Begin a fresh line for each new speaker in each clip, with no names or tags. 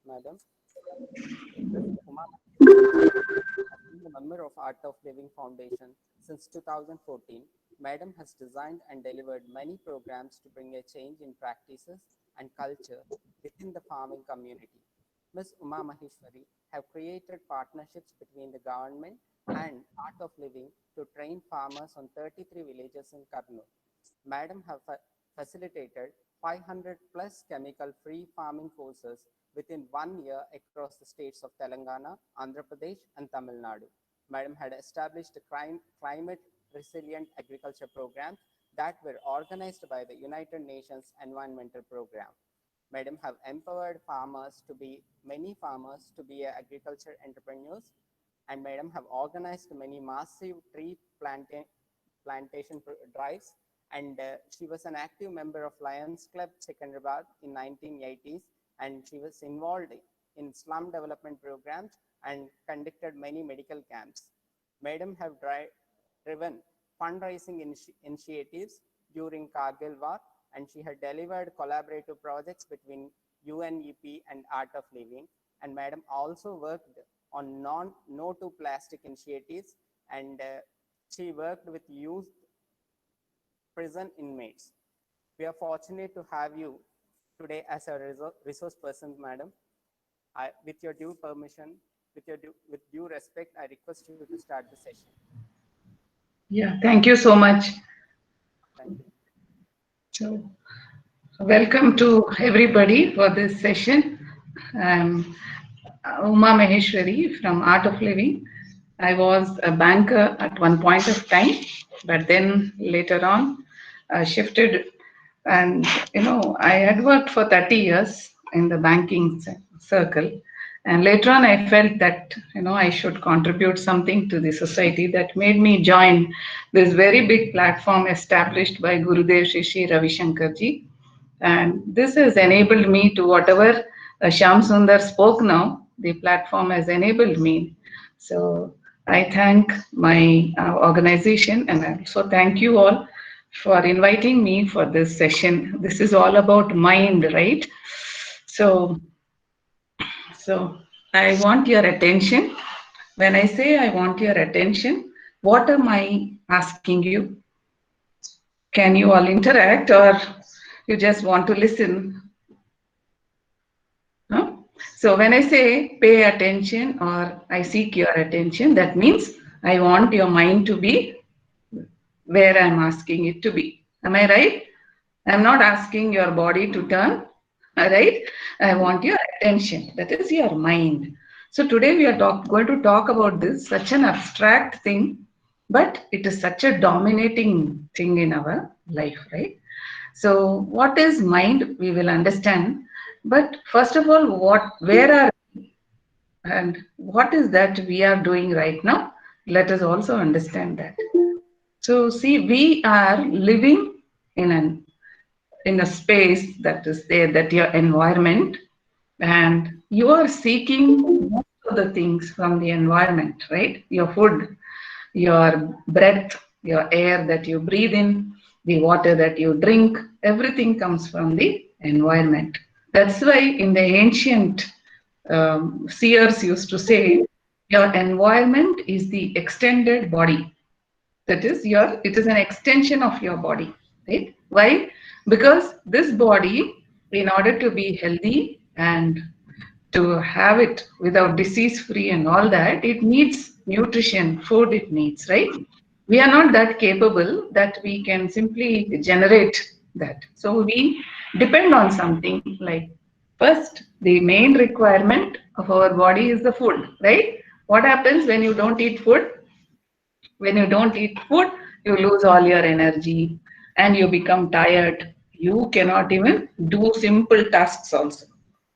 Madam. Ms. Uma Maheshwari has been a member of Art of Living Foundation since 2014. Madam has designed and delivered many programs to bring a change in practices and culture within the farming community. Ms. Uma Maheshwari have created partnerships between the government and Art of Living to train farmers on 33 villages in Kurnool. Madam have facilitated 500 plus chemical-free farming courses within 1 year across the states of Telangana, Andhra Pradesh, and Tamil Nadu. Madam had established climate resilient agriculture programs that were organized by the United Nations Environmental Program. Madam have empowered many farmers to be agriculture entrepreneurs, and Madam have organized many massive tree plantation drives, and she was an active member of Lions Club Secunderabad in 1980s, and she was involved in slum development programs and conducted many medical camps. Madam have driven fundraising initiatives during Kargil War, and she had delivered collaborative projects between UNEP and Art of Living. And Madam also worked on no to plastic initiatives, and she worked with youth prison inmates. We are fortunate to have you today as a resource person, Madam. With your due permission, with due respect, I request you to start the session.
Yeah, thank you so much.
Thank you.
So, welcome to everybody for this session. I'm Uma Maheshwari from Art of Living. I was a banker at one point of time, but then later on shifted, and I had worked for 30 years in the banking circle, and later on I felt that I should contribute something to the society. That made me join this very big platform established by Gurudev Shri Ravi Shankar ji, and this has enabled me to whatever Shyam Sundar spoke now. The platform has enabled me. So I thank my organization, and I also thank you all for inviting me for this session. This is all about mind, right? So I want your attention. When I say I want your attention, what am I asking you? Can you all interact, or you just want to listen? No? So when I say pay attention or I seek your attention, that means I want your mind to be where I'm asking it to be. Am I right? I'm not asking your body to turn, all right? I want your attention. That is your mind. So today we are going to talk about this, such an abstract thing, but it is such a dominating thing in our life, right? So what is mind? We will understand. But first of all, where are we and what is that we are doing right now? Let us also understand that. So see, we are living in a space that is there, that your environment, and you are seeking most of the things from the environment, right? Your food, your breath, your air that you breathe in, the water that you drink, everything comes from the environment. That's why in the ancient seers used to say, your environment is the extended body. That is it is an extension of your body, right? Why? Because this body, in order to be healthy and to have it without disease free and all that, it needs nutrition, food it needs, right? We are not that capable that we can simply generate that. So we depend on something like, first, the main requirement of our body is the food, right? What happens when you don't eat food? When you don't eat food, you lose all your energy and you become tired. You cannot even do simple tasks also.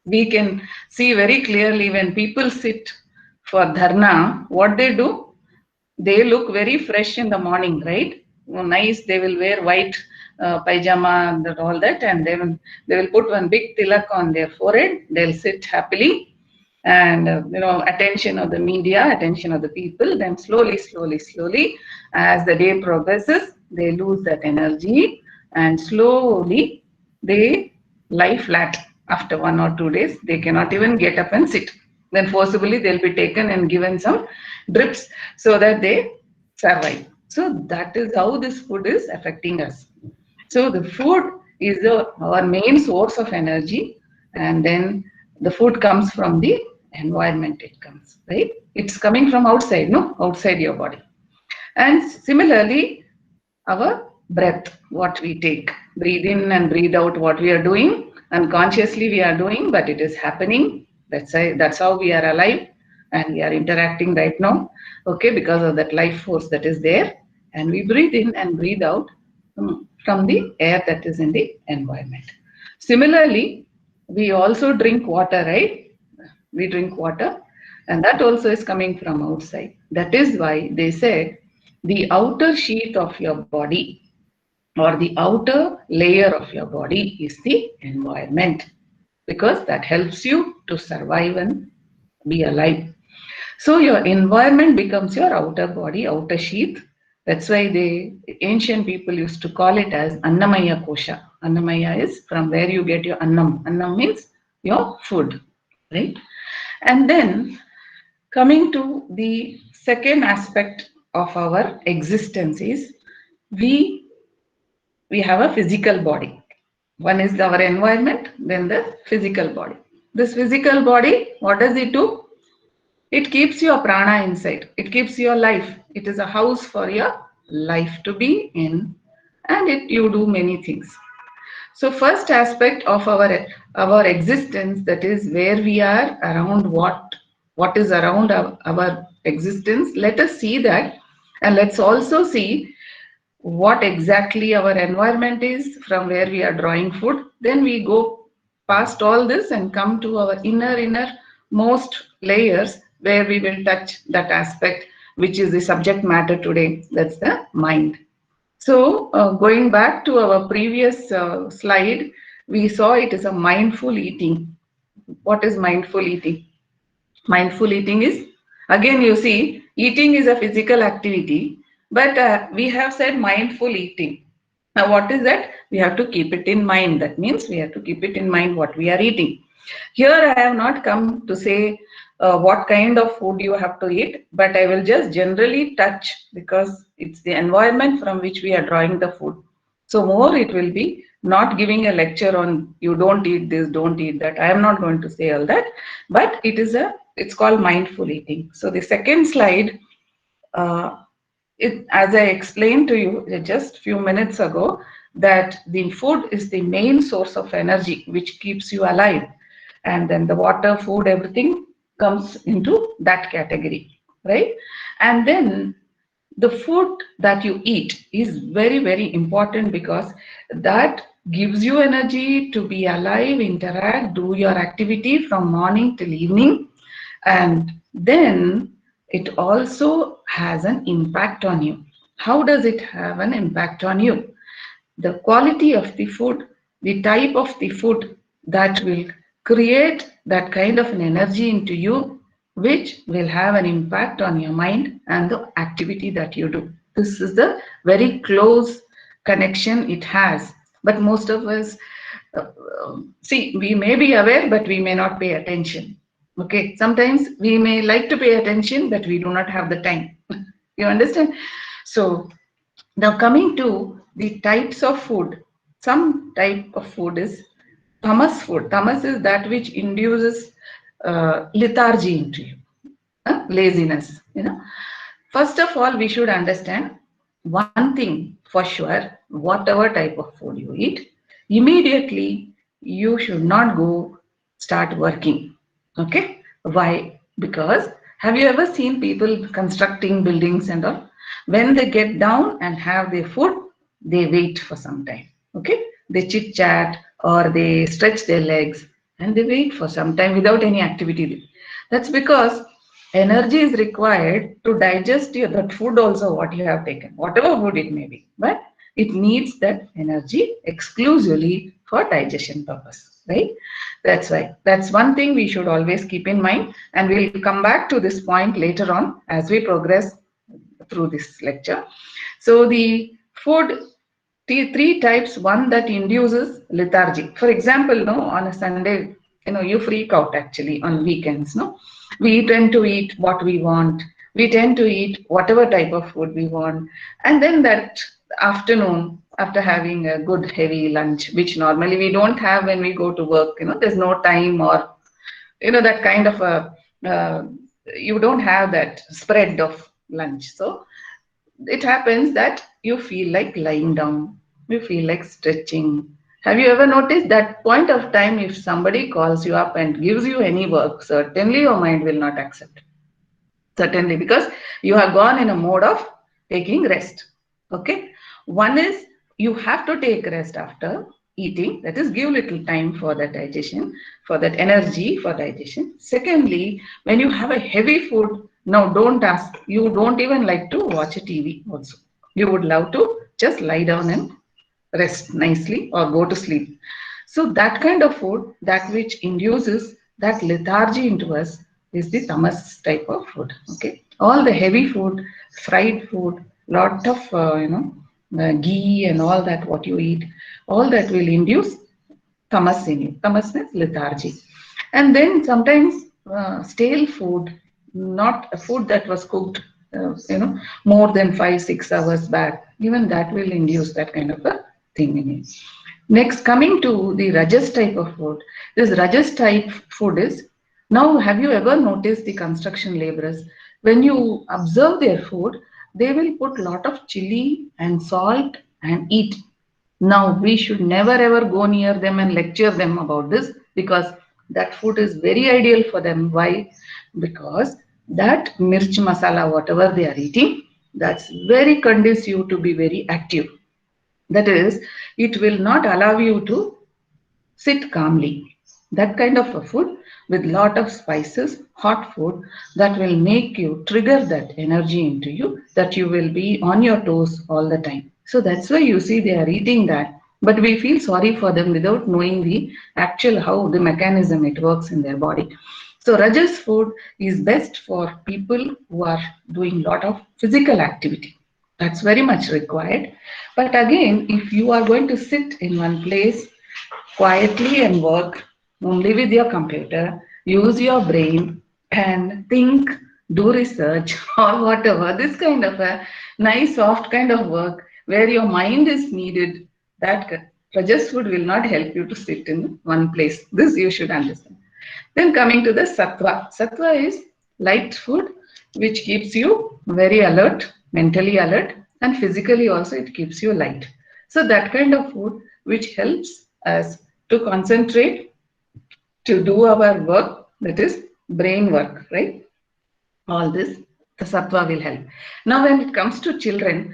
We can see very clearly when people sit for dharna, what they do, they look very fresh in the morning, right? Nice, they will wear white pajama and all that, and they will put one big tilak on their forehead. They'll sit happily, and attention of the media, attention of the people. Then slowly, as the day progresses, they lose that energy, and slowly they lie flat. After 1 or 2 days, they cannot even get up and sit. Then forcibly they'll be taken and given some drips so that they survive. So that is how this food is affecting us. So the food is our main source of energy, and then the food comes from the environment. It comes, right? It's coming from outside, no, outside your body. And similarly, our breath, what we take, breathe in and breathe out, what we are doing, unconsciously we are doing, but it is happening. That's how we are alive and we are interacting right now, okay, because of that life force that is there. And we breathe in and breathe out from the air that is in the environment. Similarly, we also drink water, right? We drink water, and that also is coming from outside. That is why they said the outer sheath of your body or the outer layer of your body is the environment, because that helps you to survive and be alive. So your environment becomes your outer body, outer sheath. That's why the ancient people used to call it as Annamaya Kosha. Annamaya is from where you get your Annam. Annam means your food, right? And then coming to the second aspect of our existence is we we have a physical body. One is our environment, then the physical body. This physical body, what does it do? It keeps your prana inside. It keeps your life. It is a house for your life to be in, and you do many things. So first aspect of our existence, that is where we are around what is around our existence. Let us see that, and let's also see what exactly our environment is, from where we are drawing food. Then we go past all this and come to our inner most layers, where we will touch that aspect which is the subject matter today. That's the mind. So going back to our previous slide, we saw it is a mindful eating. What is mindful eating? Mindful eating is, again, you see, eating is a physical activity, but we have said mindful eating. Now, what is that? We have to keep it in mind. That means we have to keep it in mind what we are eating. Here, I have not come to say what kind of food you have to eat, but I will just generally touch, because it's the environment from which we are drawing the food. So, more it will be not giving a lecture on you don't eat this, don't eat that. I am not going to say all that, but it's called mindful eating. So, the second slide. As I explained to you just few minutes ago, that the food is the main source of energy which keeps you alive, and then the water, food, everything comes into that category, right? And then the food that you eat is very important, because that gives you energy to be alive, interact, do your activity from morning till evening. And then it also has an impact on you. How does it have an impact on you? The quality of the food, the type of the food, that will create that kind of an energy into you, which will have an impact on your mind and the activity that you do. This is the very close connection it has. But most of us, uh, see, we may be aware, but we may not pay attention. Okay, sometimes we may like to pay attention, but we do not have the time. You understand? So now coming to the types of food, some type of food is tamas food. Tamas is that which induces lethargy into you, laziness. First of all, we should understand one thing for sure: whatever type of food you eat, immediately you should not go start working. Okay? Why? Because have you ever seen people constructing buildings and all? When they get down and have their food, they wait for some time. Okay? They chit chat or they stretch their legs and they wait for some time without any activity. That's because energy is required to digest that food also, what you have taken, whatever food it may be, but it needs that energy exclusively for digestion purpose, right? That's one thing we should always keep in mind, and we'll come back to this point later on as we progress through this lecture. So the food Three types. One that induces lethargy. For example, no, on a Sunday, you freak out actually on weekends. No, we tend to eat what we want. We tend to eat whatever type of food we want, and then that afternoon, after having a good heavy lunch, which normally we don't have when we go to work. There's no time, or that kind of a you don't have that spread of lunch. So it happens that you feel like lying down, you feel like stretching. Have you ever noticed that point of time, if somebody calls you up and gives you any work, certainly your mind will not accept. Certainly, because you have gone in a mode of taking rest. Okay. One is you have to take rest after eating, that is, give little time for that digestion, for that energy for digestion. Secondly, when you have a heavy food, now don't ask, you don't even like to watch a TV also. You would love to just lie down and rest nicely or go to sleep. So that kind of food, that which induces that lethargy into us, is the tamas type of food. Okay, all the heavy food, fried food, lot of ghee and all that what you eat, all that will induce tamas in you. Tamas means lethargy. And then sometimes stale food, not a food that was cooked, more than 5 6 hours back, even that will induce that kind of a thing in you. Next, coming to the Rajas type of food. This Rajas type food is, now have you ever noticed the construction laborers? When you observe their food, they will put lot of chili and salt and eat. Now, we should never ever go near them and lecture them about this, because that food is very ideal for them. Why? Because that mirch masala, whatever they are eating, that's very conducive to be very active. That is, it will not allow you to sit calmly. That kind of a food with lot of spices, hot food, that will make you trigger that energy into you, that you will be on your toes all the time. So that's why you see they are eating that. But we feel sorry for them without knowing the actual how the mechanism it works in their body. So Rajas food is best for people who are doing lot of physical activity. That's very much required. But again, if you are going to sit in one place quietly and work only with your computer, use your brain and think, do research or whatever, this kind of a nice, soft kind of work where your mind is needed, that Rajas food will not help you to sit in one place. This you should understand. Then coming to the sattva. Sattva is light food which keeps you very alert, mentally alert, and physically also it keeps you light. So that kind of food which helps us to concentrate, to do our work, that is brain work, right? All this, the sattva will help. Now, when it comes to children,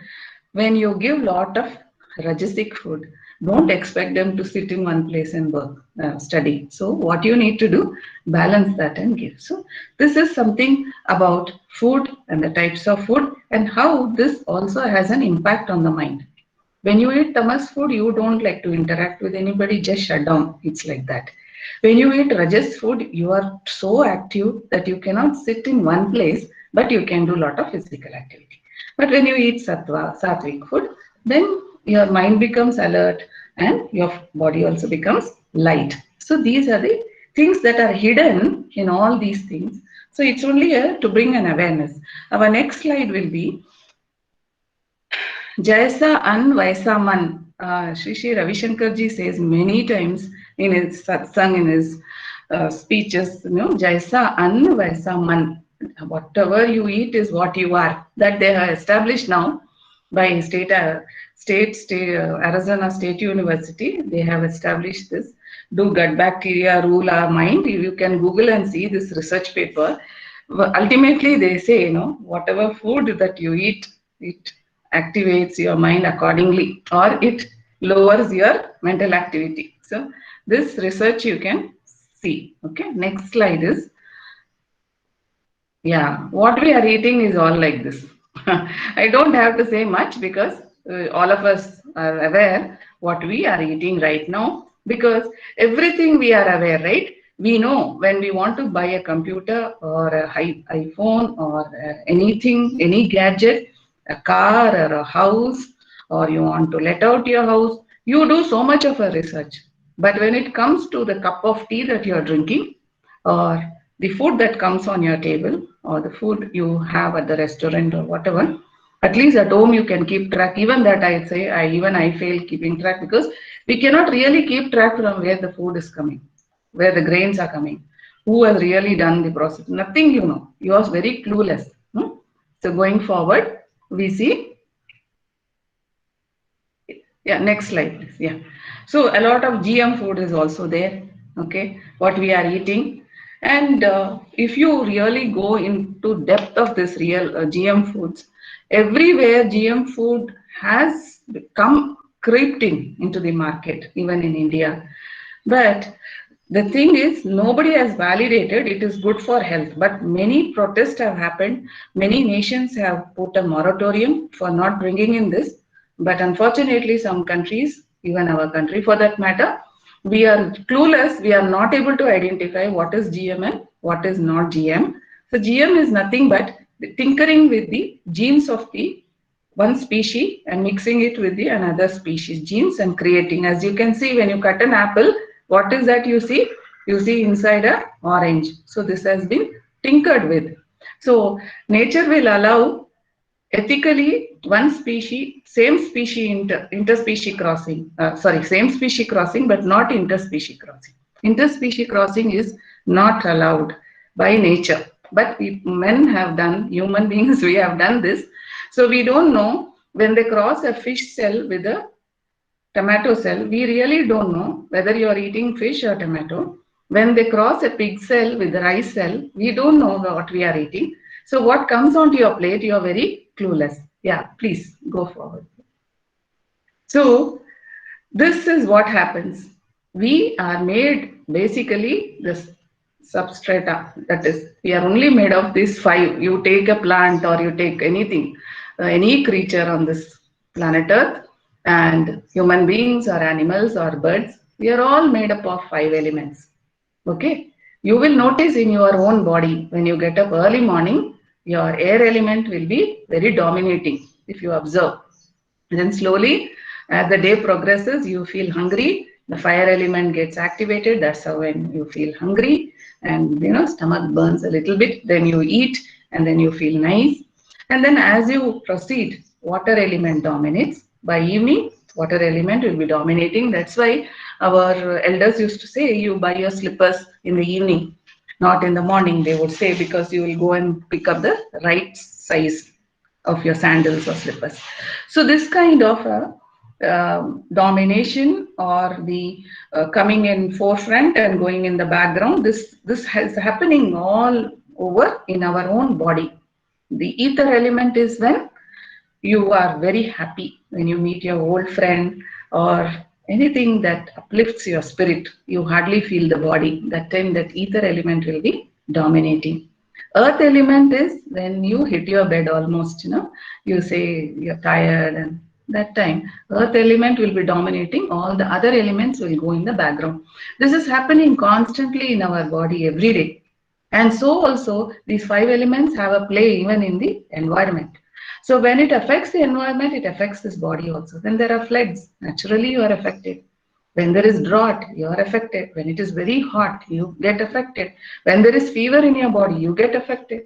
when you give lot of rajasic food, don't expect them to sit in one place and work, study. So, what you need to do, balance that and give. So, this is something about food and the types of food and how this also has an impact on the mind. When you eat tamas food, you don't like to interact with anybody, just shut down. It's like that. When you eat rajas food, you are so active that you cannot sit in one place, but you can do a lot of physical activity. But when you eat sattvic food, then your mind becomes alert and your body also becomes light. So these are the things that are hidden in all these things. So it's only to bring an awareness. Our next slide will be Jaisa an Vaisa man. Sri Ravi Shankar ji says many times in his satsang, in his speeches, Jaisa an Vaisa man. Whatever you eat is what you are. That they have established now by Arizona State University. They have established this. Do gut bacteria rule our mind? You can Google and see this research paper. Ultimately, they say, whatever food that you eat, it activates your mind accordingly, or it lowers your mental activity. So this research you can see. Okay, next slide is, yeah, what we are eating is all like this. I don't have to say much because all of us are aware what we are eating right now, because everything we are aware, right? We know when we want to buy a computer or a iPhone or anything, any gadget, a car or a house or you want to let out your house, you do so much of a research. But when it comes to the cup of tea that you are drinking, or the food that comes on your table, or the food you have at the restaurant or whatever, at least at home you can keep track. Even that I say, I fail keeping track, because we cannot really keep track from where the food is coming, where the grains are coming, who has really done the process. Nothing, you know. You are very clueless. So going forward, we see. Yeah, next slide, please. Yeah. So a lot of GM food is also there. Okay, what we are eating, and if you really go into depth of this real GM foods, everywhere GM food has come creeped into the market, even in India. But the thing is, nobody has validated it is good for health. But many protests have happened. Many nations have put a moratorium for not bringing in this. But unfortunately, some countries, even our country for that matter, we are clueless. We are not able to identify what is GM and what is not GM. So GM is nothing but tinkering with the genes of the one species and mixing it with the another species genes and creating. As you can see, when you cut an apple, what is that you see? You see inside a orange. So this has been tinkered with. So nature will allow ethically one species, same species interspecies crossing. Sorry, same species crossing, but not interspecies crossing. Interspecies crossing is not allowed by nature. But men have done, human beings, we have done this. So we don't know when they cross a fish cell with a tomato cell, we really don't know whether you are eating fish or tomato. When they cross a pig cell with a rice cell, we don't know what we are eating. So what comes onto your plate, you are very clueless. Yeah, please go forward. So this is what happens. We are made basically this substrata. That is, we are only made of these five. You take a plant or you take anything, any creature on this planet Earth, and human beings or animals or birds, we are all made up of five elements. Okay. You will notice in your own body when you get up early morning, your air element will be very dominating if you observe. Then slowly, as the day progresses, you feel hungry. The fire element gets activated. That's how when you feel hungry, and stomach burns a little bit. Then you eat, and then you feel nice. And then as you proceed, water element dominates. By evening, water element will be dominating. That's why our elders used to say, you buy your slippers in the evening, not in the morning. They would say, because you will go and pick up the right size of your sandals or slippers. So this kind of domination, or the coming in forefront and going in the background, this is happening all over in our own body. The ether element is when you are very happy, when you meet your old friend or anything that uplifts your spirit. You hardly feel the body. That time that ether element will be dominating. Earth element is when you hit your bed almost, you say you're tired, and that time earth element will be dominating. All the other elements will go in the background. This is happening constantly in our body every day. And so also these five elements have a play even in the environment. So when it affects the environment, it affects this body also. When there are floods, naturally you are affected. When there is drought, you are affected. When it is very hot, you get affected. When there is fever in your body, you get affected.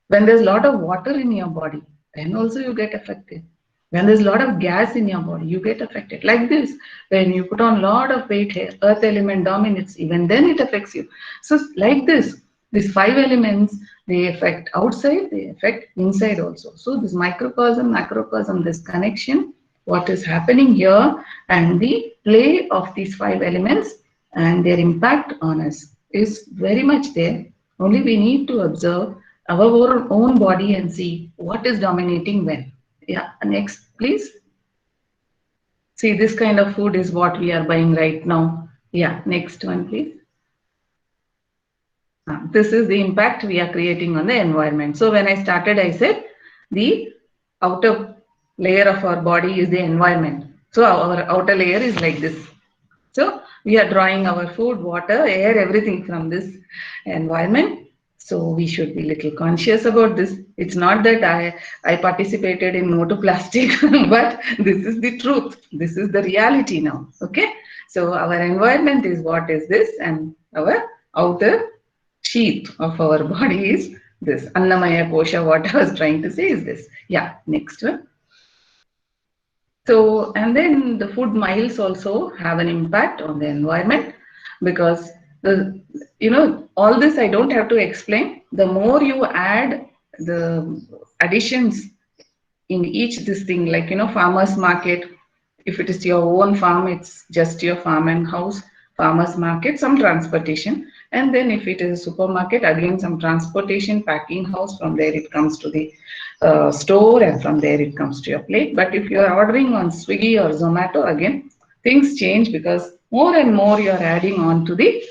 When there's a lot of water in your body, then also you get affected. When there's a lot of gas in your body, you get affected. Like this, when you put on a lot of weight here, earth element dominates, even then it affects you. So like this, these five elements, they affect outside, they affect inside also. So this microcosm, macrocosm, this connection, what is happening here, and the play of these five elements and their impact on us is very much there. Only we need to observe our own body and see what is dominating when. Yeah, next, please. See, this kind of food is what we are buying right now. Yeah, next one, please. This is the impact we are creating on the environment. So when I started, I said the outer layer of our body is the environment. So our outer layer is like this. So we are drawing our food, water, air, everything from this environment. So we should be little conscious about this. It's not that I participated in no to plastic, but this is the truth. This is the reality now. Okay. So our environment is what is this, and our outer sheath of our body is this. Annamaya kosha. What I was trying to say is this. Yeah. Next one. So, and then the food miles also have an impact on the environment because the, all this I don't have to explain. The more you add the additions in each this thing, like, farmers market, if it is your own farm, it's just your farm and house. Farmers market, some transportation, and then if it is a supermarket, again some transportation, packing house, from there it comes to the store, and from there it comes to your plate. But if you are ordering on Swiggy or Zomato, again things change because more and more you are adding on to the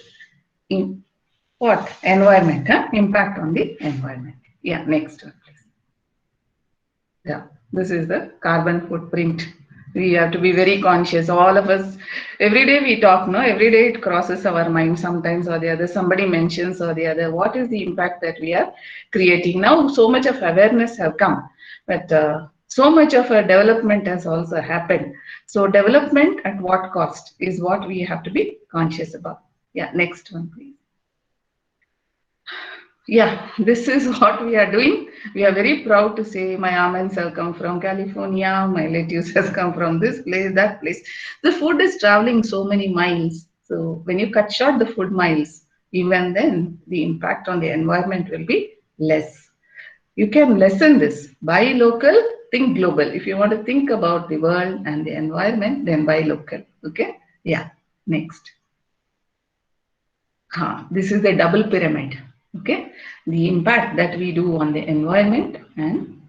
in, what environment, impact on the environment. Yeah, next one, please. Yeah, this is the carbon footprint. We have to be very conscious. All of us, every day we talk, no? Every day it crosses our mind sometimes or the other. Somebody mentions or the other. What is the impact that we are creating? Now, so much of awareness have come, but so much of a development has also happened. So, development at what cost is what we have to be conscious about. Yeah, next one, please. Yeah, this is what we are doing. We are very proud to say my almonds have come from California, my lettuce has come from this place, that place. The food is traveling so many miles. So when you cut short the food miles, even then the impact on the environment will be less. You can lessen this. Buy local, think global. If you want to think about the world and the environment, then buy local. Okay? Yeah. Next. This is the double pyramid. Okay, the impact that we do on the environment, and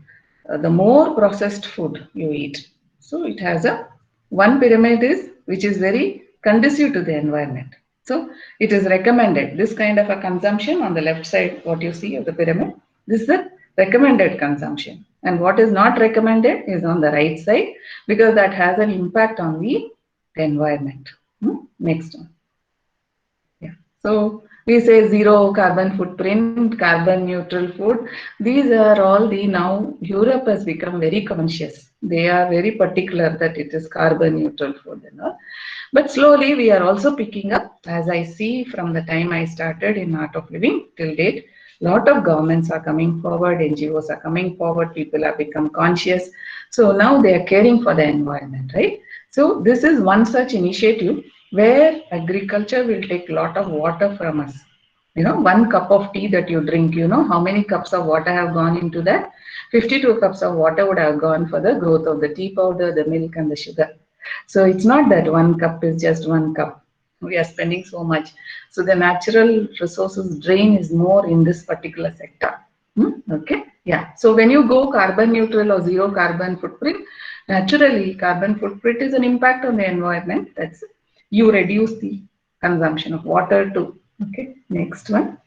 the more processed food you eat. So it has a one pyramid is which is very conducive to the environment. So it is recommended this kind of a consumption on the left side. What you see of the pyramid, this is the recommended consumption, and what is not recommended is on the right side because that has an impact on the environment. Next one. Yeah. So we say zero carbon footprint, carbon neutral food. These are all the now Europe has become very conscious. They are very particular that it is carbon neutral food and all. But slowly we are also picking up, as I see from the time I started in Art of Living till date. Lot of governments are coming forward, NGOs are coming forward, people have become conscious. So now they are caring for the environment, right? So this is one such initiative where agriculture will take a lot of water from us. One cup of tea that you drink, how many cups of water have gone into that? 52 cups of water would have gone for the growth of the tea powder, the milk, and the sugar. So it's not that one cup is just one cup. We are spending so much. So the natural resources drain is more in this particular sector. Okay. Yeah. So when you go carbon neutral or zero carbon footprint, naturally carbon footprint is an impact on the environment. That's you reduce the consumption of water too. Okay. Next one.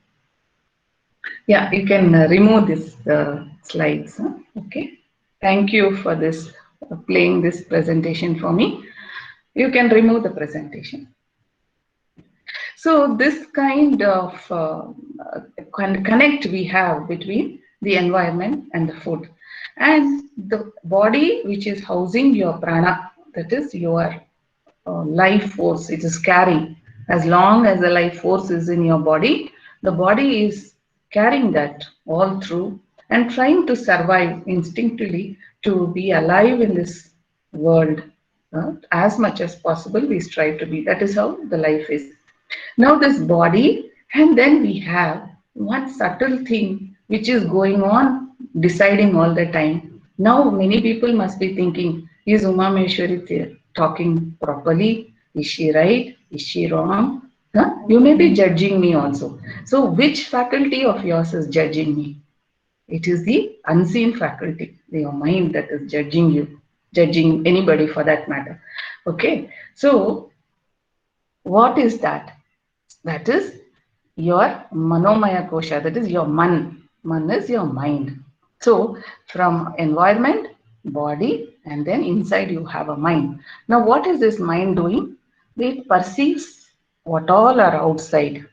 Yeah, you can remove this slides. Okay. Thank you for this playing this presentation for me. You can remove the presentation. So this kind of connect we have between the environment and the food, and the body which is housing your prana, that is your life force, it is carrying. As long as the life force is in your body is carrying that all through and trying to survive instinctively to be alive in this world. As much as possible, we strive to be. That is how the life is. Now, this body, and then we have one subtle thing which is going on, deciding all the time. Now, many people must be thinking, is Uma Maheshwari talking properly? Is she right? Is she wrong? Huh? You may be judging me also. So, which faculty of yours is judging me? It is the unseen faculty, your mind, that is judging you, judging anybody for that matter. Okay, so what is that? That is your manomaya kosha, that is your man. Man is your mind. So from environment, body, and then inside you have a mind. Now what is this mind doing? It perceives what all are outside,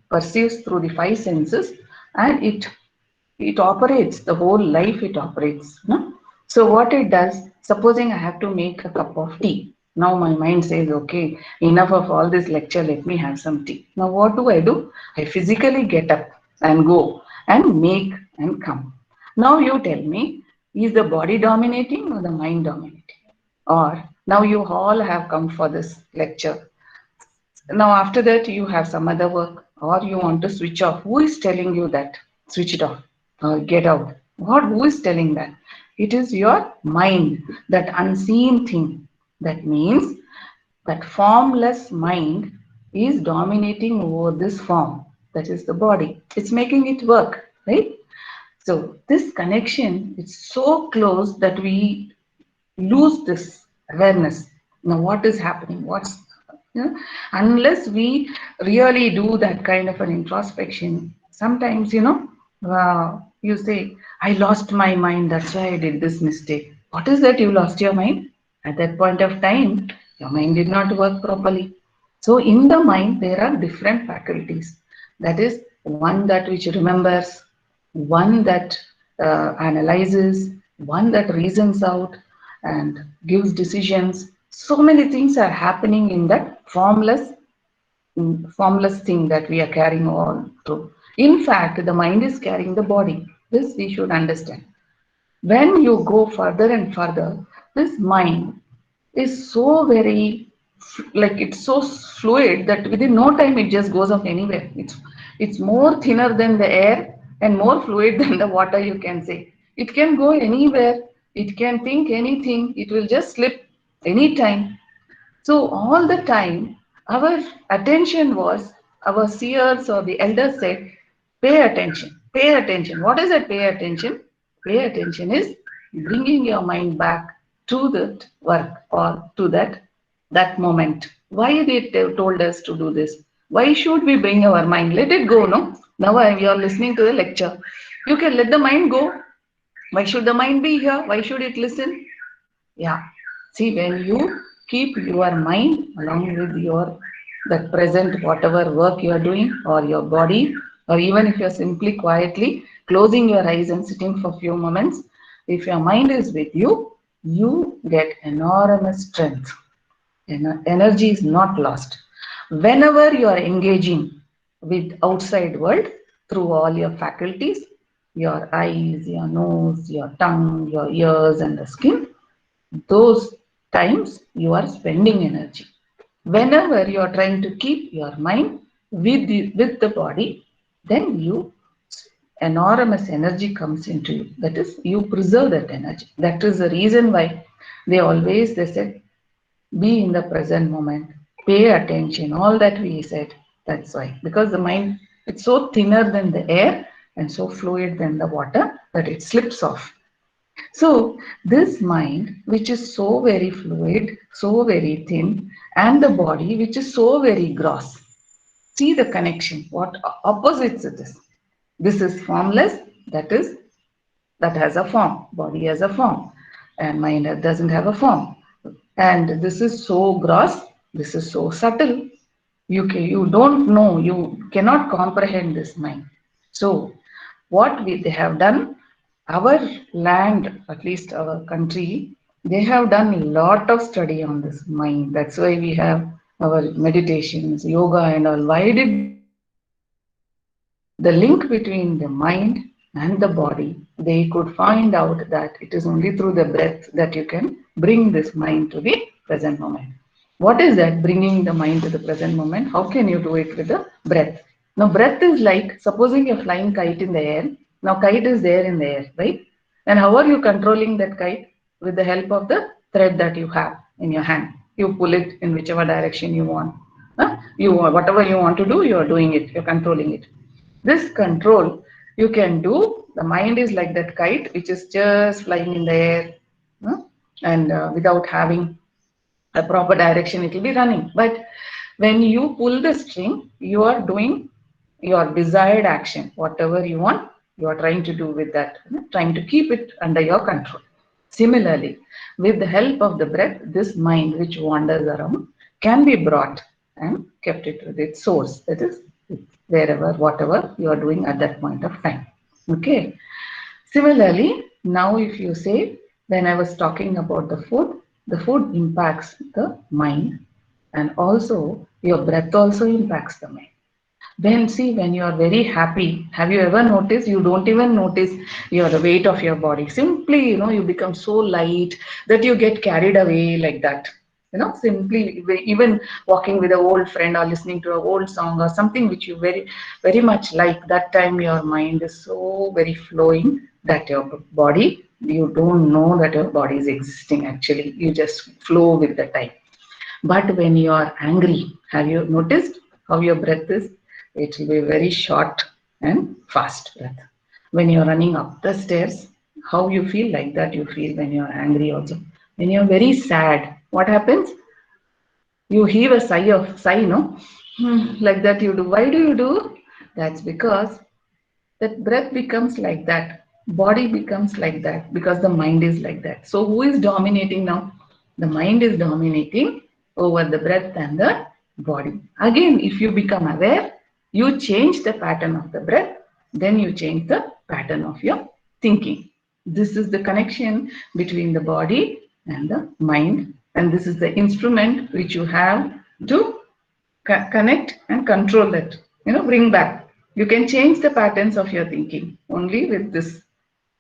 perceives through the five senses and it operates the whole life, it operates, no? So what it does, supposing I have to make a cup of tea. Now my mind says, okay, enough of all this lecture, let me have some tea. Now what do? I physically get up and go and make and come. Now you tell me, is the body dominating or the mind dominating? Or now you all have come for this lecture. Now, after that, you have some other work or you want to switch off. Who is telling you that? Switch it off or get out. What? Who is telling that? It is your mind, that unseen thing. That means that formless mind is dominating over this form. That is the body. It's making it work, right? So, this connection is so close that we lose this awareness. Now, what is happening? You know, unless we really do that kind of an introspection, sometimes, you say, I lost my mind, that's why I did this mistake. What is that you lost your mind? At that point of time, your mind did not work properly. So, in the mind, there are different faculties. That is, one that which remembers, one that analyzes, one that reasons out and gives decisions. So many things are happening in that formless thing that we are carrying all through. In fact, the mind is carrying the body. This we should understand. When you go further and further, this mind is so very, like it's so fluid that within no time it just goes off anywhere. It's more thinner than the air and more fluid than the water, you can say. It can go anywhere, it can think anything, it will just slip anytime. So all the time, our attention was, our seers or the elders said, pay attention, pay attention. What is that pay attention? Pay attention is bringing your mind back to that work or to that moment. Why they told us to do this? Why should we bring our mind? Let it go, no? Now you are listening to the lecture. You can let the mind go. Why should the mind be here? Why should it listen? Yeah. See, when you keep your mind along with your that present whatever work you are doing or your body, or even if you're simply quietly closing your eyes and sitting for a few moments, if your mind is with you, you get enormous strength. Energy is not lost. Whenever you are engaging with outside world through all your faculties, your eyes, your nose, your tongue, your ears and the skin, those times you are spending energy. Whenever you are trying to keep your mind with the body, then you enormous energy comes into you. That is, you preserve that energy. That is the reason why they said, be in the present moment, pay attention, all that we said. That's why. Because the mind, it's so thinner than the air and so fluid than the water that it slips off. So, this mind, which is so very fluid, so very thin, and the body, which is so very gross. See the connection, what opposites it is. This is formless, that is, that has a form, body has a form, and mind doesn't have a form. And this is so gross, this is so subtle. You don't know, you cannot comprehend this mind. So, what they have done, our land, at least our country, they have done a lot of study on this mind. That's why we have our meditations, yoga, and all. Why did they do that? The link between the mind and the body, they could find out that it is only through the breath that you can bring this mind to the present moment. What is that, bringing the mind to the present moment? How can you do it with the breath? Now, breath is like, supposing you're flying kite in the air. Now, kite is there in the air, right? And how are you controlling that kite? With the help of the thread that you have in your hand. You pull it in whichever direction you want. Whatever you want to do, you are doing it. You're controlling it. This control you can do. The mind is like that kite which is just flying in the air, and without having a proper direction, it will be running. But when you pull the string, you are doing your desired action, whatever you want, you are trying to do with that, trying to keep it under your control. Similarly, with the help of the breath, this mind which wanders around can be brought and kept it with its source, that is wherever, whatever you are doing at that point of time. Okay. Similarly, now if you say, when I was talking about the food impacts the mind, and also your breath also impacts the mind. Then see, when you are very happy, have you ever noticed you don't even notice your the weight of your body? Simply, you become so light that you get carried away like that. Simply even walking with an old friend or listening to an old song or something which you very, very much like, that time your mind is so very flowing that your body, you don't know that your body is existing actually. You just flow with the time. But when you are angry, have you noticed how your breath is? It will be very short and fast breath. When you are running up the stairs, how you feel, like that you feel when you are angry also. When you are very sad, what happens? You heave a sigh, no? Like that you do. Why do you do? That's because that breath becomes like that, body becomes like that, because the mind is like that. So who is dominating now? The mind is dominating over the breath and the body. Again, if you become aware, you change the pattern of the breath, then you change the pattern of your thinking. This is the connection between the body and the mind, and this is the instrument which you have to connect and control it, bring back. You can change the patterns of your thinking only with this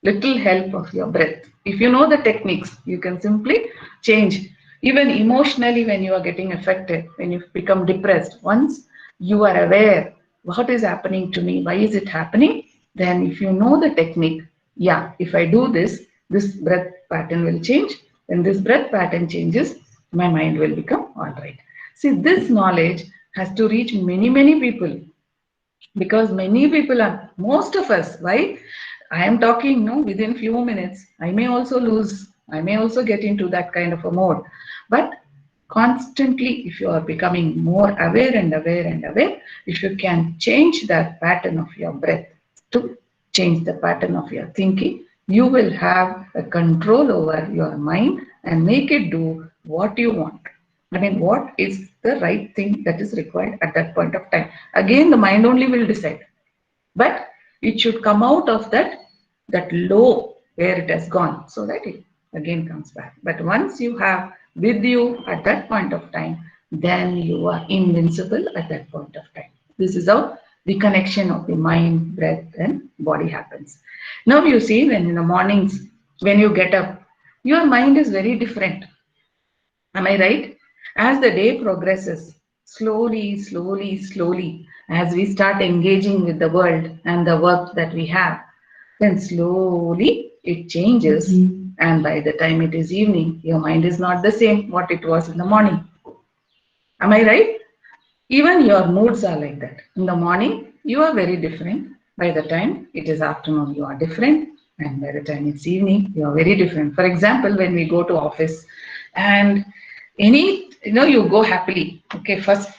little help of your breath. If you know the techniques, you can simply change. Even emotionally, when you are getting affected, when you become depressed, once you are aware what is happening to me, why is it happening, then if you know the technique, yeah, if I do this, this breath pattern will change. When this breath pattern changes, my mind will become all right. See, this knowledge has to reach many, many people, because many people are, most of us, why I am talking, no, within few minutes, I may also lose, I may also get into that kind of a mode. But constantly, if you are becoming more aware and aware and aware, if you can change that pattern of your breath to change the pattern of your thinking, you will have a control over your mind and make it do what you want. I mean, what is the right thing that is required at that point of time? Again, the mind only will decide, but it should come out of that low where it has gone, so that it again comes back. But once you have with you at that point of time, then you are invincible at that point of time. This is how the connection of the mind, breath, and body happens. Now you see, when in the mornings, when you get up, your mind is very different. Am I right? As the day progresses, slowly, slowly, slowly, as we start engaging with the world and the work that we have, then slowly it changes. And by the time it is evening, your mind is not the same what it was in the morning. Am I right? Even your moods are like that. In the morning, you are very different. By the time it is afternoon, you are different. And by the time it's evening, you are very different. For example, when we go to office and you go happily. Okay, first,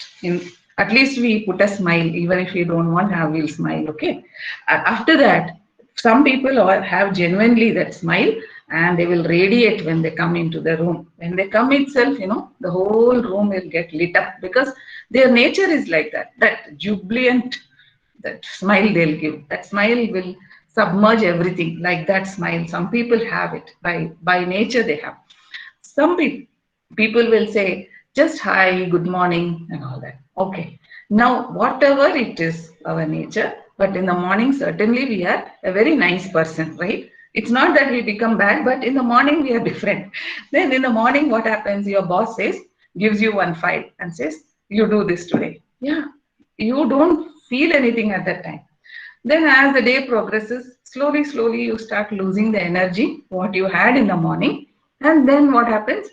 at least we put a smile. Even if we don't want to have, we'll smile. Okay. After that, some people have genuinely that smile, and they will radiate when they come into the room. When they come itself, the whole room will get lit up, because their nature is like that jubilant, that smile they'll give. That smile will submerge everything, like that smile. Some people have it by nature, they have. Some people will say just hi, good morning, and all that. Okay. Now, whatever it is, our nature, but in the morning, certainly we are a very nice person, right? It's not that we become bad, but in the morning we are different. Then in the morning, what happens? Your boss says, gives you one file and says, you do this today. Yeah. You don't feel anything at that time. Then as the day progresses, slowly, slowly you start losing the energy, what you had in the morning. And then what happens?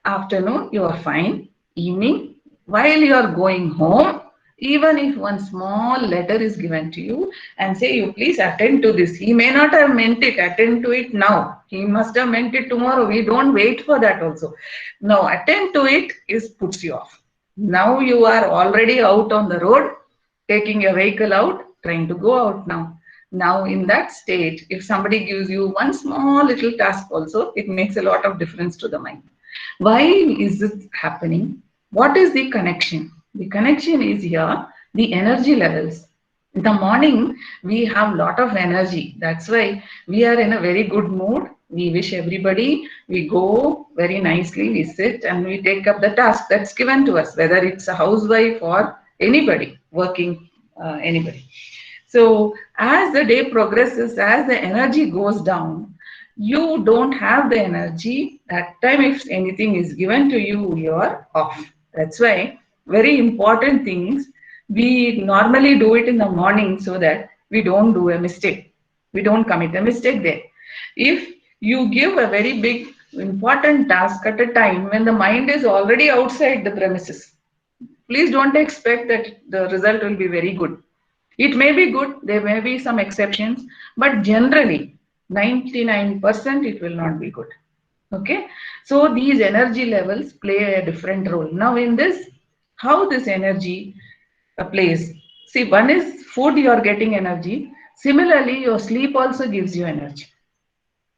Afternoon, you are fine. Evening, while you are going home, even if one small letter is given to you and say, you please attend to this. He may not have meant it, attend to it now. He must have meant it tomorrow. We don't wait for that also. No, attend to it is puts you off. Now you are already out on the road, taking your vehicle out, trying to go out now. Now, in that state, if somebody gives you one small little task also, it makes a lot of difference to the mind. Why is this happening? What is the connection? The connection is here. The energy levels. In the morning, we have lot of energy. That's why we are in a very good mood. We wish everybody, we go very nicely, we sit and we take up the task that's given to us, whether it's a housewife or anybody working, anybody. So as the day progresses, as the energy goes down, you don't have the energy. That time, if anything is given to you, you're off. That's why very important things we normally do it in the morning so that we don't do a mistake. We don't commit a mistake there. If you give a very big important task at a time when the mind is already outside the premises, please don't expect that the result will be very good. It may be good, there may be some exceptions, but generally 99% it will not be good. Okay, so these energy levels play a different role. Now, in this, how this energy plays. See, one is food, you are getting energy. Similarly, your sleep also gives you energy.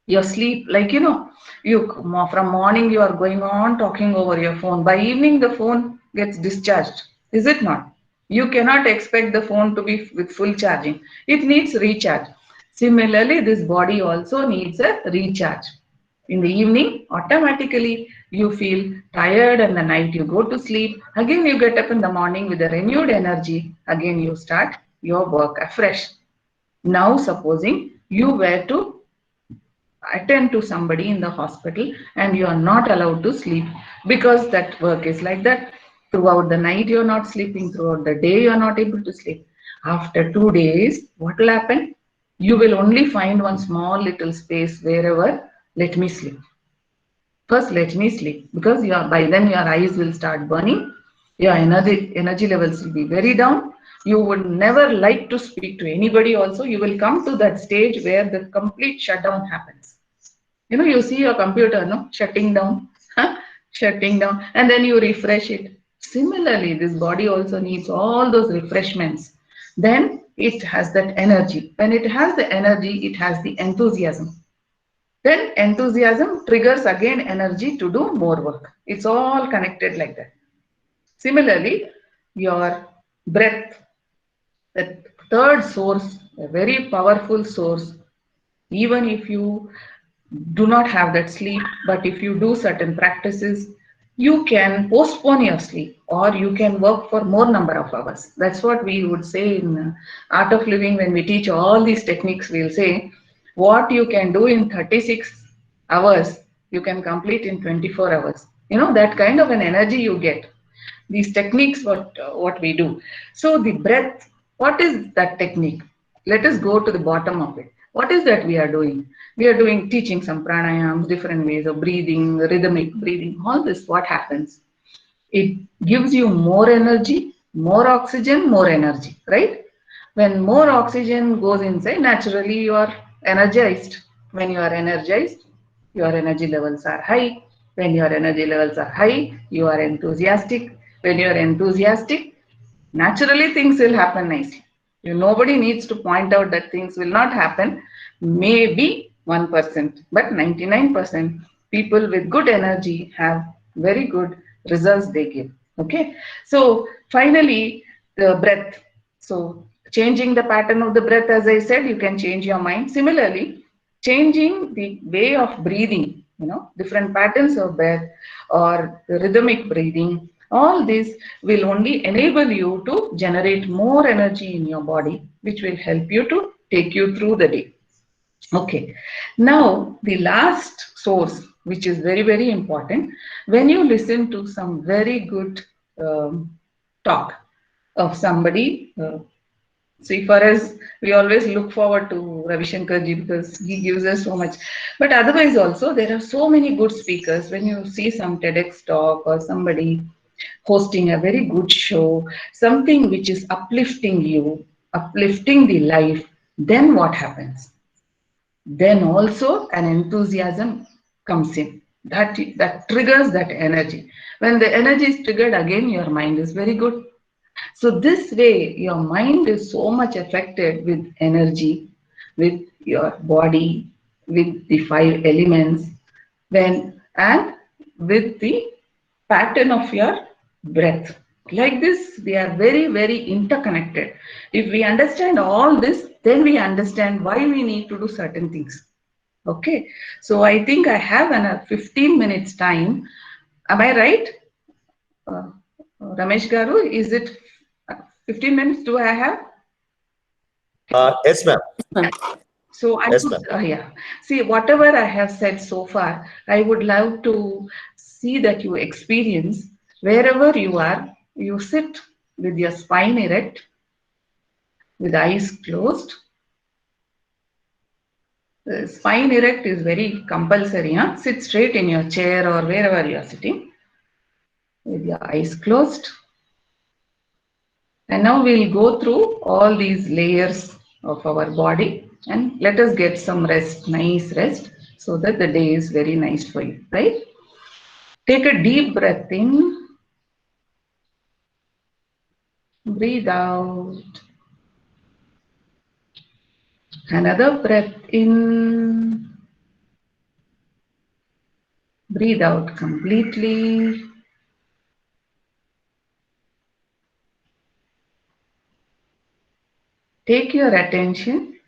Your sleep, like you from morning you are going on talking over your phone. By evening, the phone gets discharged, is it not? You cannot expect the phone to be with full charging. It needs recharge. Similarly, this body also needs a recharge. In the evening, automatically you feel tired, and the night you go to sleep. Again, you get up in the morning with a renewed energy. Again, you start your work afresh. Now, supposing you were to attend to somebody in the hospital and you are not allowed to sleep because that work is like that. Throughout the night, you're not sleeping. Throughout the day, you're not able to sleep. After 2 days, what will happen? You will only find one small little space wherever, let me sleep. First, let me sleep, because by then your eyes will start burning, your energy levels will be very down. You would never like to speak to anybody. Also, you will come to that stage where the complete shutdown happens. You see your computer, no, shutting down, huh? Shutting down, and then you refresh it. Similarly, this body also needs all those refreshments. Then it has that energy. When it has the energy, it has the enthusiasm. Then enthusiasm triggers again energy to do more work. It's all connected like that. Similarly, your breath, the third source, a very powerful source. Even if you do not have that sleep, but if you do certain practices, you can postpone your sleep or you can work for more number of hours. That's what we would say in Art of Living. When we teach all these techniques, we'll say what you can do in 36 hours, you can complete in 24 hours. That kind of an energy you get. These techniques, what we do. So the breath, what is that technique? Let us go to the bottom of it. What is that we are doing? We are doing teaching some pranayams, different ways of breathing, rhythmic breathing. All this, what happens? It gives you more energy, more oxygen, more energy, right? When more oxygen goes inside, naturally you are energized. When you are energized, your energy levels are high. When your energy levels are high, you are enthusiastic. When you are enthusiastic, naturally things will happen nicely. Nobody needs to point out that things will not happen. Maybe 1%, but 99% people with good energy have very good results they give. Okay. So finally, the breath. So changing the pattern of the breath, as I said, you can change your mind. Similarly, changing the way of breathing, different patterns of breath or the rhythmic breathing, all this will only enable you to generate more energy in your body, which will help you to take you through the day. Okay, now the last source, which is very, very important, when you listen to some very good um, talk of somebody. See, for us, we always look forward to Ravi Shankar ji because he gives us so much. But otherwise, also, there are so many good speakers. When you see some TEDx talk or somebody hosting a very good show, something which is uplifting you, uplifting the life, then what happens? Then also an enthusiasm comes in. That triggers that energy. When the energy is triggered, again, your mind is very good. So this way, your mind is so much affected with energy, with your body, with the five elements, and with the pattern of your breath. Like this, we are very, very interconnected. If we understand all this, then we understand why we need to do certain things. Okay, so I think I have another 15 minutes time. Am I right? Uh, Ramesh Garu, is it 15 minutes do I have?
Yes, ma'am.
Ma'am.
So I
Yes,
would,
ma'am.
yeah, see whatever I have said so far, I would love to see that you experience wherever you are, you sit with your spine erect, with eyes closed. Spine erect is very compulsory. Huh? Sit straight in your chair or wherever you are sitting with your eyes closed. And now we'll go through all these layers of our body and let us get some rest, nice rest, so that the day is very nice for you, right? Take a deep breath in, breathe out. Another breath in, breathe out completely. Take your attention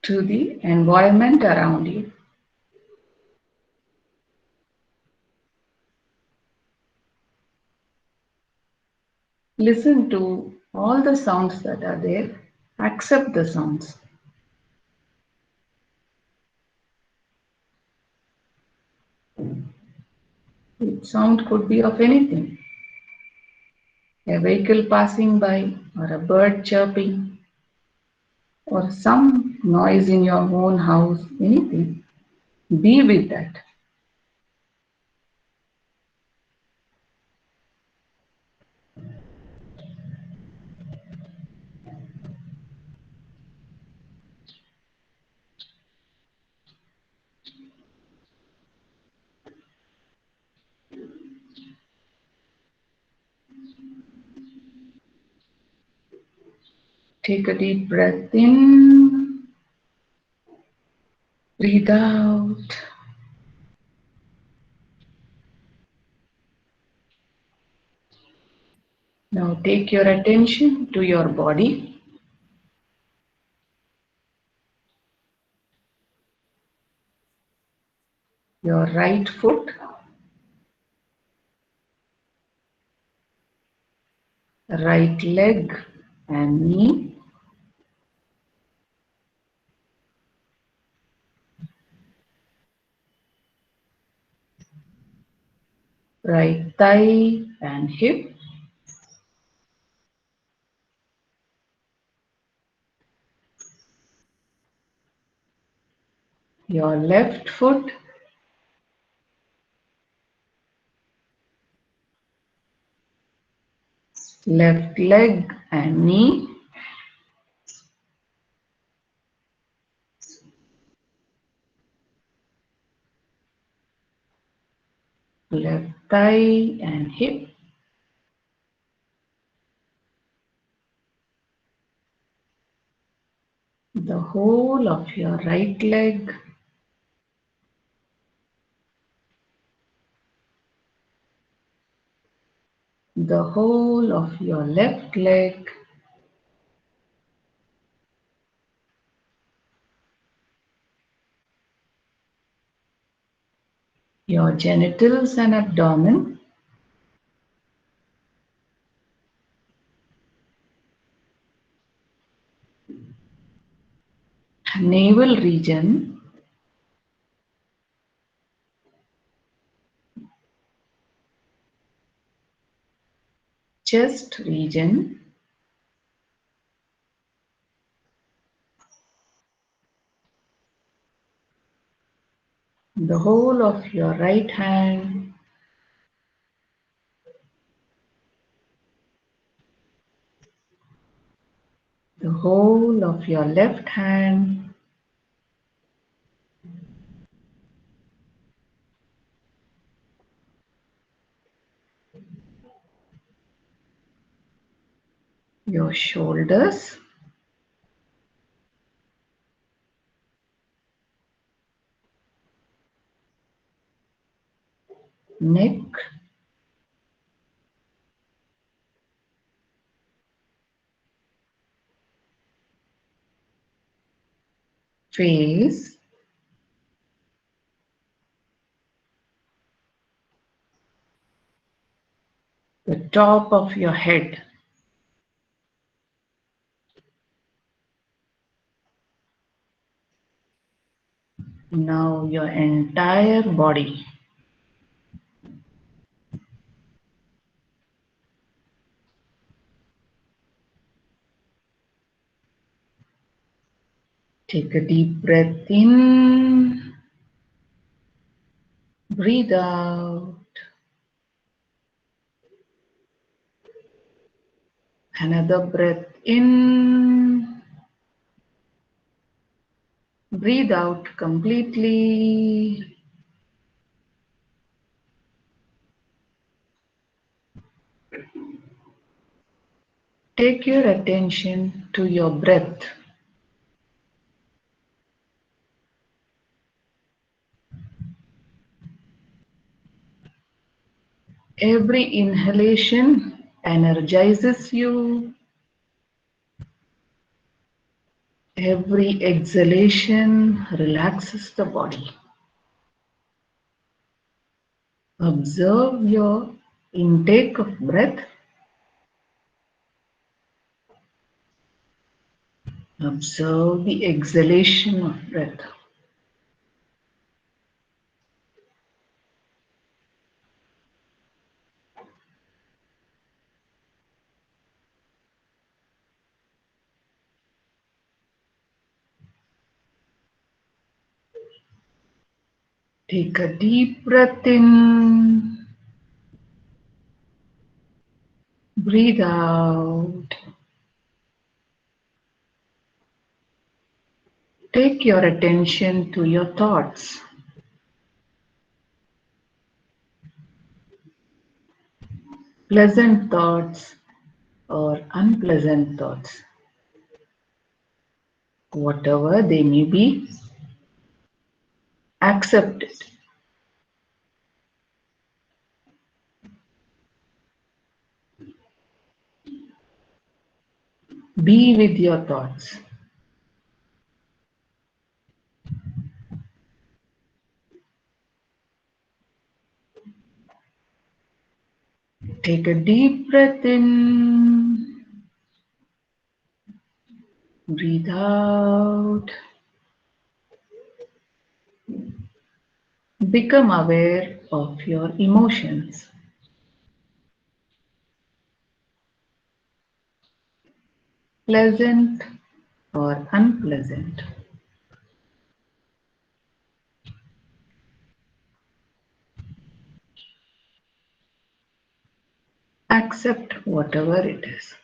to the environment around you. Listen to all the sounds that are there. Accept the sounds. The sound could be of anything, a vehicle passing by, or a bird chirping, or some noise in your own house, anything. Be with that. Take a deep breath in, breathe out. Now take your attention to your body, your right foot, right leg and knee, right thigh and hip, your left foot, left leg and knee, left thigh and hip, the whole of your right leg, the whole of your left leg, your genitals and abdomen, navel region, chest region, the whole of your right hand, the whole of your left hand, your shoulders, neck, face, the top of your head. Now your entire body. Take a deep breath in, breathe out. Another breath in, breathe out completely. Take your attention to your breath. Every inhalation energizes you. Every exhalation relaxes the body. Observe your intake of breath. Observe the exhalation of breath. Take a deep breath in. Breathe out. Take your attention to your thoughts. Pleasant thoughts or unpleasant thoughts. Whatever they may be, accept it. Be with your thoughts. Take a deep breath in. Breathe out. Become aware of your emotions. Pleasant or unpleasant. Accept whatever it is.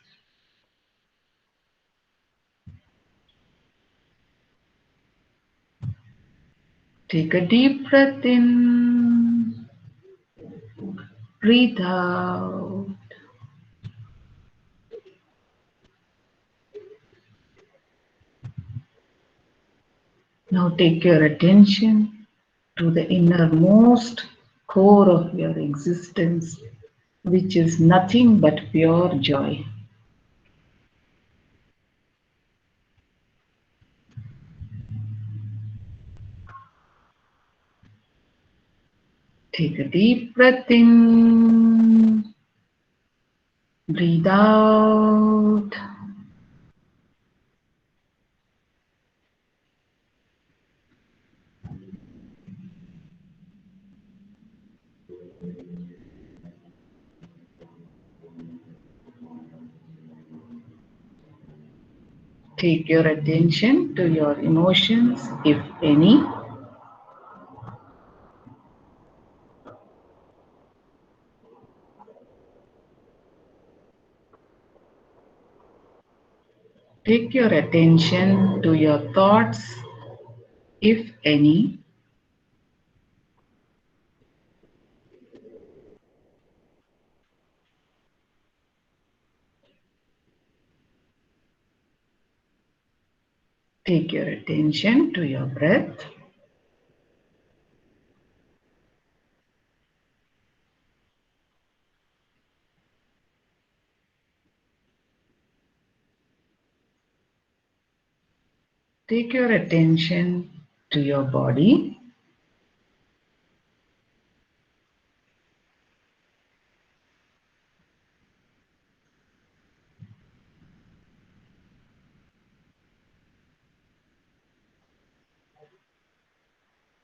Take a deep breath in. Breathe out. Now take your attention to the innermost core of your existence, which is nothing but pure joy. Take a deep breath in. Breathe out. Take your attention to your emotions, if any. Take your attention to your thoughts, if any. Take your attention to your breath. Take your attention to your body.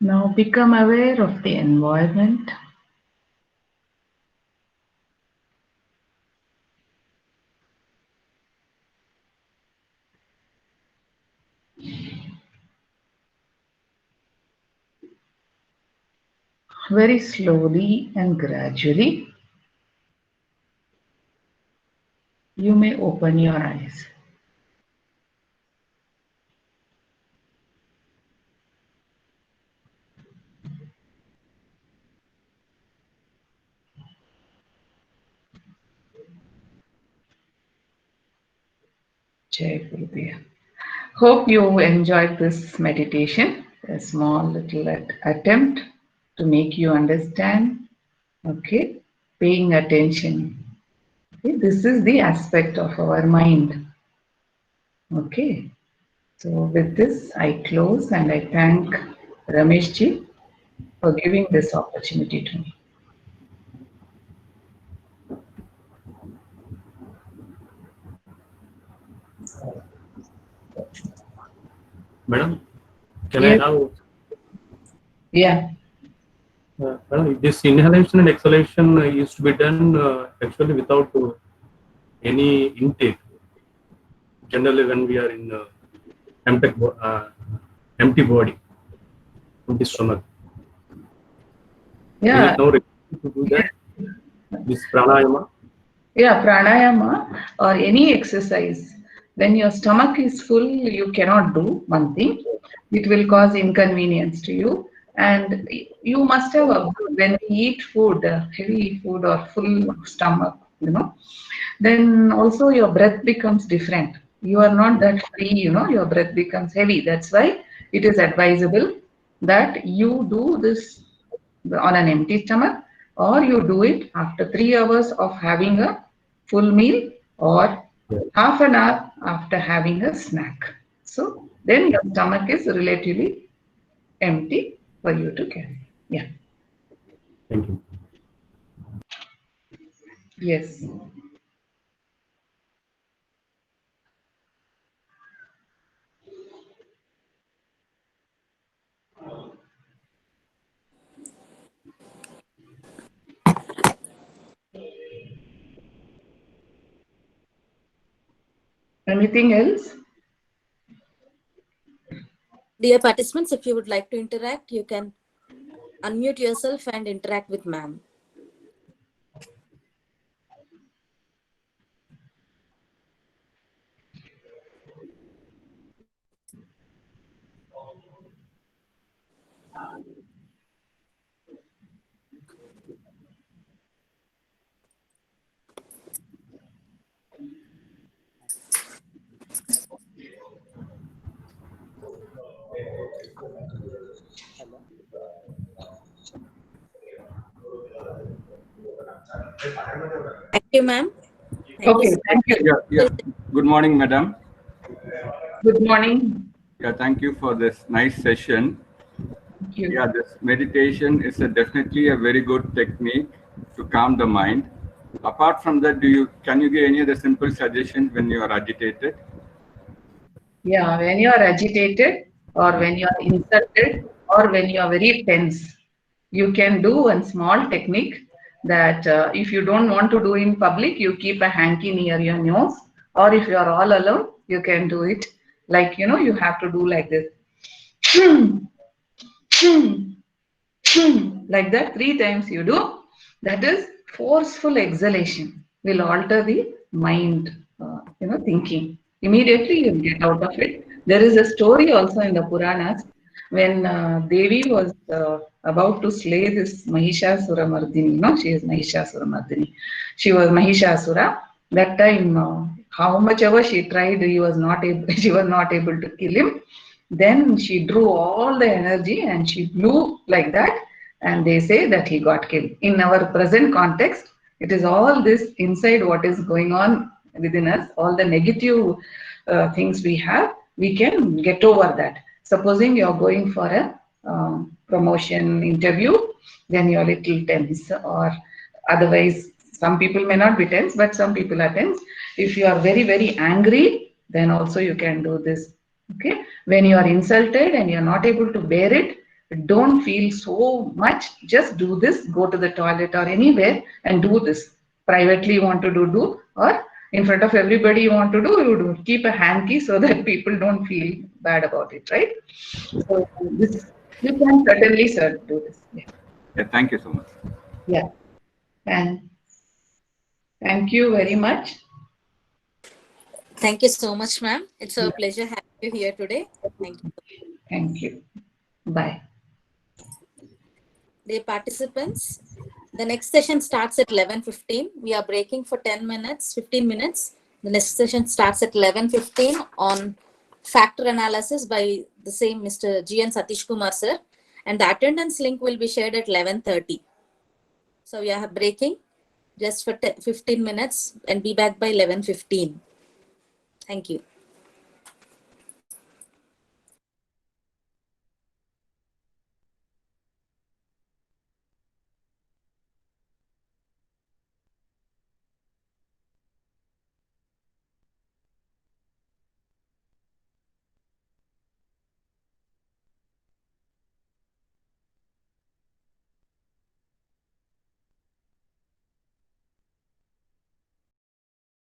Now become aware of the environment. Very slowly and gradually, you may open your eyes. Jai Gurudev. Hope you enjoyed this meditation, a small little attempt to make you understand, okay, paying attention. Okay, this is the aspect of our mind. Okay, so with this, I close and I thank Rameshji for giving this opportunity to me.
Madam, can I
Yes,
have
yeah,
madam, this inhalation and exhalation is to be done actually without any intake. Generally, when we are in empty, empty body, empty stomach, is
yeah,
it now ready to do that? This pranayama.
yeah, pranayama or any exercise. When your stomach is full, you cannot do one thing. It will cause inconvenience to you. And you must have observed when we eat food, heavy food or full stomach, then also your breath becomes different. You are not that free, your breath becomes heavy. That's why it is advisable that you do this on an empty stomach, or you do it after 3 hours of having a full meal, or
Yeah.
half an hour after having a snack. So then your stomach is relatively empty for you to carry. Yeah.
Thank you.
Yes. Anything else?
Dear participants, if you would like to interact, you can unmute yourself and interact with ma'am.
Hello.
Thank you, ma'am. Thank you
Okay,
so
thank you.
much.
Yeah. Good morning, madam.
Good morning.
Yeah, thank you for this nice session.
Thank you.
Yeah, this meditation is definitely a very good technique to calm the mind. Apart from that, can you give any other simple suggestion when you are agitated?
Yeah, when you are agitated or when you are insulted or when you are very tense, you can do one small technique that if you don't want to do in public, you keep a hanky near your nose, or if you are all alone, you can do it like, you have to do like this. Like that 3 times you do. That is forceful exhalation will alter the mind, thinking. Immediately you'll get out of it. There is a story also in the Puranas when Devi was about to slay this Mahishasura Mardini. She is Mahishasura Mardini. She was Mahishasura. That time, how much ever she tried, he was not able, she was not able to kill him. Then she drew all the energy and she blew like that, and they say that he got killed. In our present context, it is all this inside what is going on within us, all the negative things we have, we can get over that. Supposing you're going for a promotion interview, then you're a little tense, or otherwise some people may not be tense, but some people are tense. If you are very, very angry, then also you can do this. Okay, when you are insulted and you're not able to bear it, don't feel so much. Just do this, go to the toilet or anywhere and do this. Privately you want to do, or in front of everybody you want to do, you do. Keep a hanky so that people don't feel bad about it, right? So this, you can certainly do this. Yeah.
Yeah, thank you so much.
Yeah. And thank you very much.
Thank you so much, ma'am. It's a pleasure having you here today. Thank you.
Thank you. Bye.
Dear participants, the next session starts at 11:15. We are breaking for 15 minutes. The next session starts at 11:15 on factor analysis by the same Mr. G.N. Satish Kumar sir. And the attendance link will be shared at 11:30. So we are breaking just for 15 minutes and be back by 11:15. Thank you.